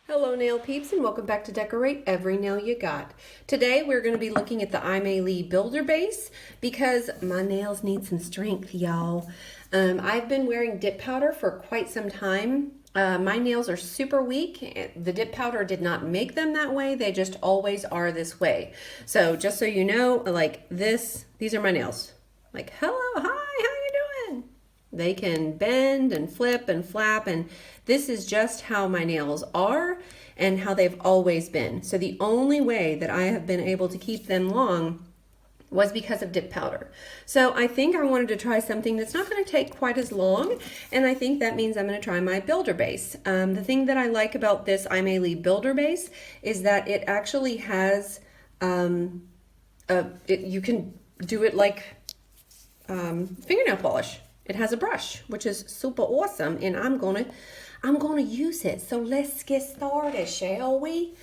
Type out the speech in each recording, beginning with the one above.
Hello nail peeps and welcome back to Decorate Every Nail You Got. Today we're going to be looking at the Aimeili Builder Base because my nails need some strength, y'all. I've been wearing dip powder for quite some time. My nails are super weak. The dip powder did not make them that way. They just always are this way. So just so you know, like these are my nails. Like, hello, hi, how you doing? They can bend and flip and flap, and this is just how my nails are and how they've always been. So the only way that I have been able to keep them long was because of dip powder. So I think I wanted to try something that's not going to take quite as long, and I think that means I'm going to try my builder base. The thing that I like about this Aimeili builder base is that it actually has, you can do it like fingernail polish. It has a brush, which is super awesome, and I'm gonna use it. So let's get started, shall we?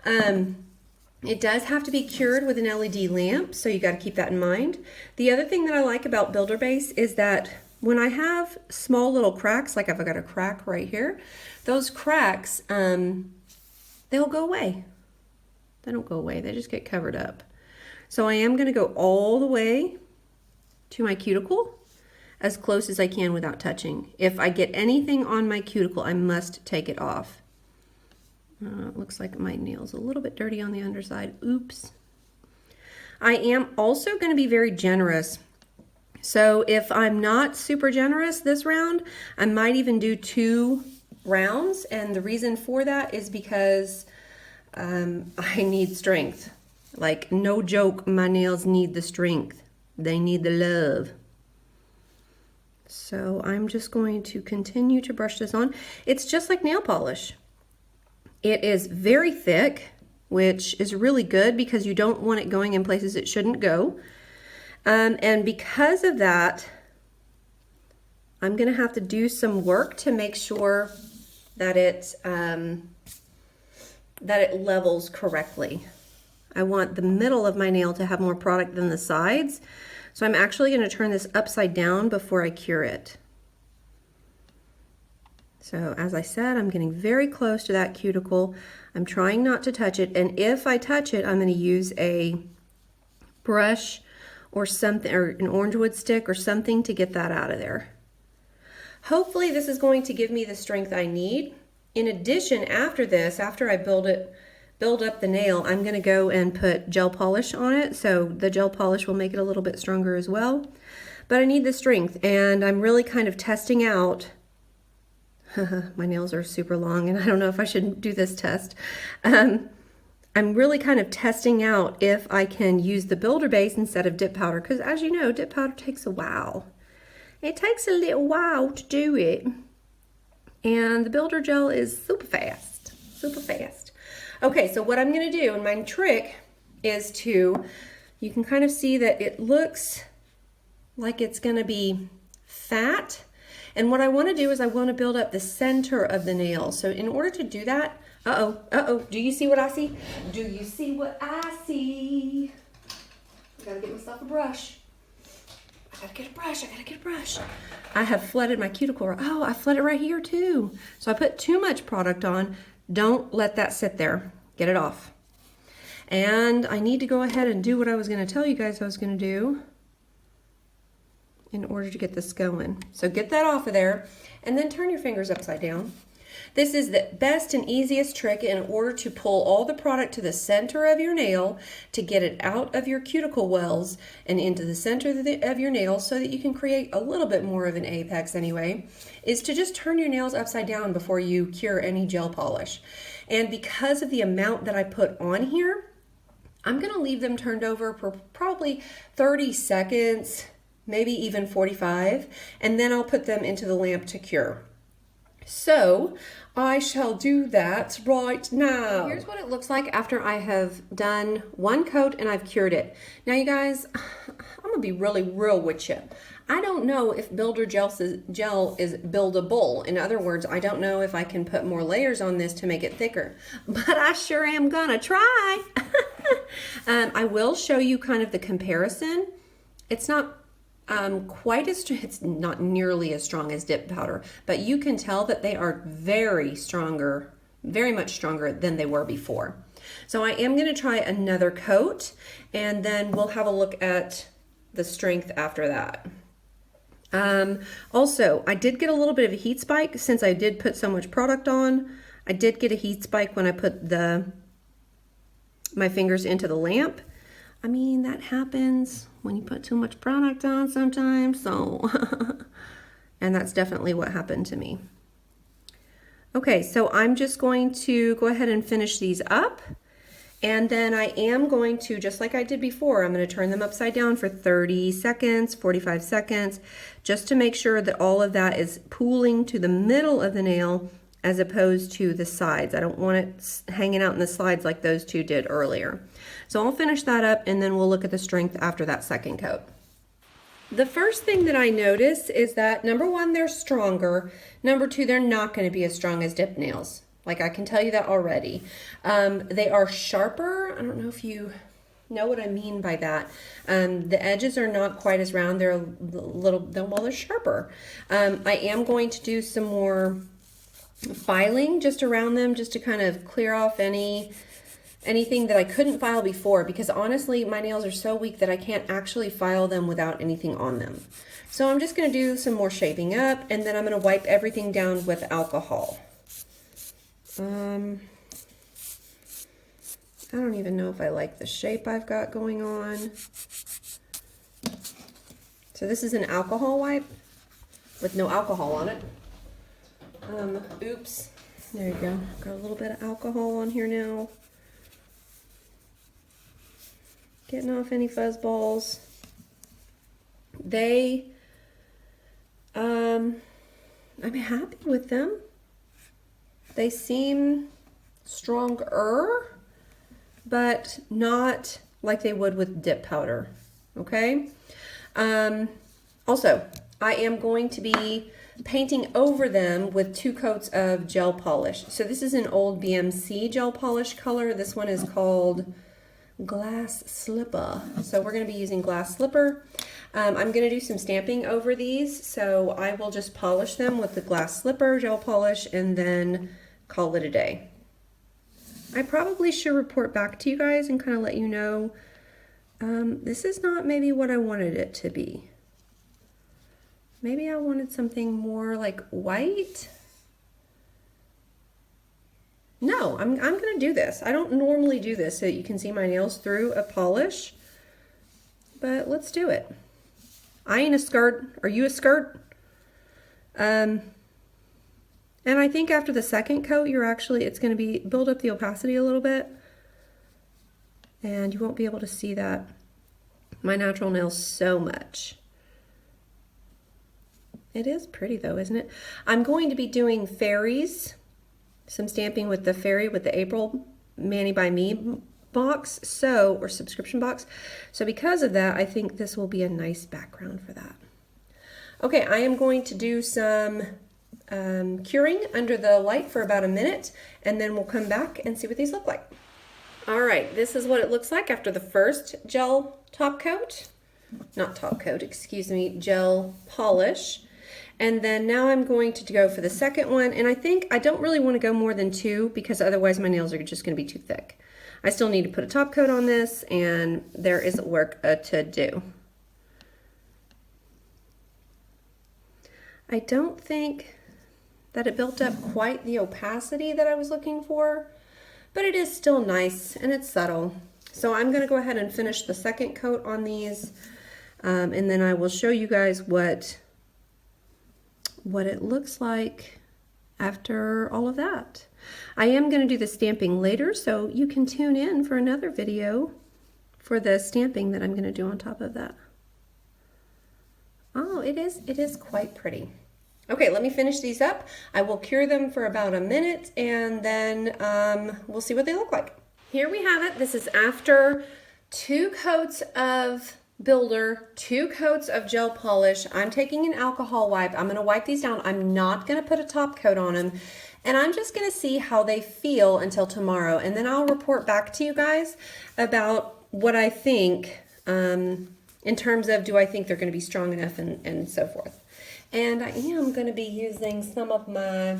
It does have to be cured with an LED lamp, so you got to keep that in mind. The other thing that I like about Builder Base is that when I have small little cracks, like I've got a crack right here, those cracks, they'll go away. They don't go away, they just get covered up. So I am going to go all the way to my cuticle, as close as I can without touching. If I get anything on my cuticle, I must take it off. It looks like my nail's a little bit dirty on the underside. Oops. I am also going to be very generous. So if I'm not super generous this round, I might even do 2 rounds. And the reason for that is because I need strength. Like, no joke, my nails need the strength. They need the love. So I'm just going to continue to brush this on. It's just like nail polish. It is very thick, which is really good because you don't want it going in places it shouldn't go. And because of that, I'm going to have to do some work to make sure that it levels correctly. I want the middle of my nail to have more product than the sides. So I'm actually going to turn this upside down before I cure it. So as I said, I'm getting very close to that cuticle. I'm trying not to touch it, and if I touch it, I'm going to use a brush or something, or an orange wood stick or something to get that out of there. Hopefully this is going to give me the strength I need. In addition, after this, after I build up the nail, I'm going to go and put gel polish on it, so the gel polish will make it a little bit stronger as well. But I need the strength, and I'm really kind of testing out. My nails are super long, and I don't know if I should do this test. I'm really kind of testing out if I can use the builder base instead of dip powder, because as you know, dip powder takes a while. It takes a little while to do it, and the builder gel is super fast, super fast. Okay, so what I'm going to do, and my trick is to, you can kind of see that it looks like it's going to be fat. And what I want to do is I want to build up the center of the nail. So in order to do that, do you see what I see? Do you see what I see? I gotta get myself a brush. I gotta get a brush. I have flooded my cuticle. Oh, I flooded right here too. So I put too much product on. Don't let that sit there. Get it off. And I need to go ahead and do what I was going to tell you guys I was going to do in order to get this going. So get that off of there, and then turn your fingers upside down. This is the best and easiest trick in order to pull all the product to the center of your nail, to get it out of your cuticle wells and into the center of your nail so that you can create a little bit more of an apex anyway, is to just turn your nails upside down before you cure any gel polish. And because of the amount that I put on here, I'm going to leave them turned over for probably 30 seconds, maybe even 45, and then I'll put them into the lamp to cure. So I shall do that right now. Here's what it looks like after I have done one coat and I've cured it. Now you guys, I'm gonna be really real with you. I don't know if builder gel is buildable. In other words, I don't know if I can put more layers on this to make it thicker, but I sure am gonna try. I will show you kind of the comparison. It's not it's not nearly as strong as dip powder, but you can tell that they are very very much stronger than they were before. So I am going to try another coat, and then we'll have a look at the strength after that. Also, I did get a little bit of a heat spike since I did put so much product on. I did get a heat spike when I put my fingers into the lamp. I mean, that happens when you put too much product on sometimes, so and that's definitely what happened to me. Okay, so I'm just going to go ahead and finish these up, and then I am going to, just like I did before, I'm going to turn them upside down for 30 seconds, 45 seconds, just to make sure that all of that is pooling to the middle of the nail as opposed to the sides. I don't want it hanging out in the sides like those two did earlier. So I'll finish that up, and then we'll look at the strength after that second coat. The first thing that I notice is that, number one, they're stronger. Number two, they're not going to be as strong as dip nails. Like, I can tell you that already. They are sharper. I don't know if you know what I mean by that. The edges are not quite as round. They're a little, well, they're sharper. I am going to do some more filing just around them, just to kind of clear off anything that I couldn't file before, because honestly my nails are so weak that I can't actually file them without anything on them. So I'm just going to do some more shaping up, and then I'm going to wipe everything down with alcohol. I don't even know if I like the shape I've got going on. So this is an alcohol wipe with no alcohol on it. Oops, there you go. Got a little bit of alcohol on here now. Getting off any fuzz balls. I'm happy with them. They seem stronger, but not like they would with dip powder, okay? Also, I am going to be painting over them with 2 coats of gel polish. So this is an old BMC gel polish color. This one is called Glass Slipper. So we're going to be using Glass Slipper. I'm going to do some stamping over these, so I will just polish them with the Glass Slipper gel polish and then call it a day. I probably should report back to you guys and kind of let you know this is not maybe what I wanted it to be. Maybe I wanted something more like white. No, I'm going to do this. I don't normally do this so that you can see my nails through a polish, but let's do it. I ain't a skirt. Are you a skirt? And I think after the second coat, it's going to build up the opacity a little bit, and you won't be able to see that, my natural nails, so much. It is pretty though, isn't it? I'm going to be doing fairies, some stamping with the fairy with the April Mani by Me box, or subscription box. So because of that, I think this will be a nice background for that. Okay, I am going to do some curing under the light for about a minute, and then we'll come back and see what these look like. All right, this is what it looks like after the first gel top coat. Not top coat, excuse me, gel polish. And then now I'm going to go for the second one, and I think I don't really want to go more than 2 because otherwise my nails are just going to be too thick. I still need to put a top coat on this, and there is work to do. I don't think that it built up quite the opacity that I was looking for, but it is still nice and it's subtle. So I'm going to go ahead and finish the second coat on these, and then I will show you guys what it looks like after all of that. I am going to do the stamping later, so you can tune in for another video for the stamping that I'm going to do on top of that. Oh, it is quite pretty. Okay, let me finish these up. I will cure them for about a minute, and then we'll see what they look like. Here we have it. This is after 2 coats of builder, 2 coats of gel polish. I'm taking an alcohol wipe. I'm going to wipe these down. I'm not going to put a top coat on them, and I'm just going to see how they feel until tomorrow, and then I'll report back to you guys about what I think in terms of, do I think they're going to be strong enough and so forth. And I am going to be using some of my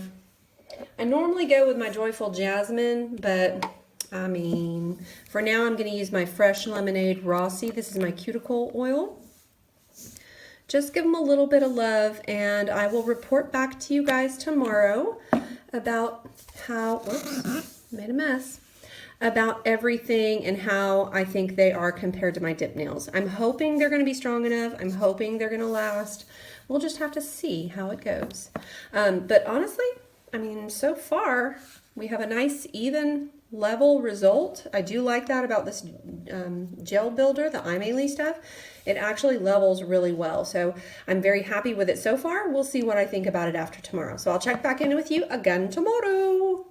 I normally go with my Joyful Jasmine, but I mean, for now I'm going to use my Fresh Lemonade Rossi. This is my cuticle oil. Just give them a little bit of love, and I will report back to you guys tomorrow about how, whoops, made a mess, about everything and how I think they are compared to my dip nails. I'm hoping they're going to be strong enough. I'm hoping they're going to last. We'll just have to see how it goes. But honestly, I mean, so far we have a nice even level result. I do like that about this gel builder, the Aimeili stuff. It actually levels really well. So I'm very happy with it so far. We'll see what I think about it after tomorrow. So I'll check back in with you again tomorrow.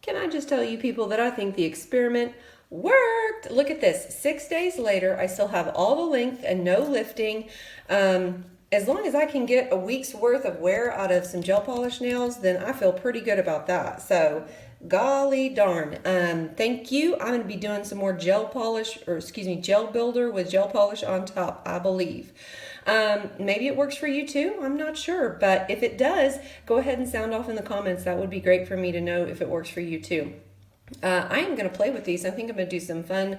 Can I just tell you people that I think the experiment worked? Look at this. 6 days later, I still have all the length and no lifting. As long as I can get a week's worth of wear out of some gel polish nails, then I feel pretty good about that. So, golly darn. Thank you. I'm going to be doing some more gel polish, or excuse me, gel builder with gel polish on top, I believe. Maybe it works for you too. I'm not sure. But if it does, go ahead and sound off in the comments. That would be great for me to know if it works for you too. I am going to play with these. I think I'm going to do some fun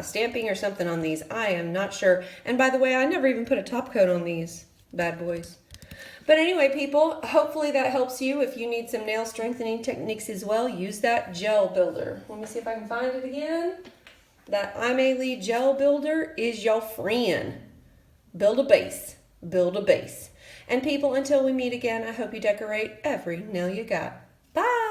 stamping or something on these. I am not sure. And by the way, I never even put a top coat on these bad boys. But anyway, people, hopefully that helps you. If you need some nail strengthening techniques as well, use that gel builder. Let me see if I can find it again. That Aimeili gel builder is your friend. Build a base. Build a base. And people, until we meet again, I hope you decorate every nail you got. Bye!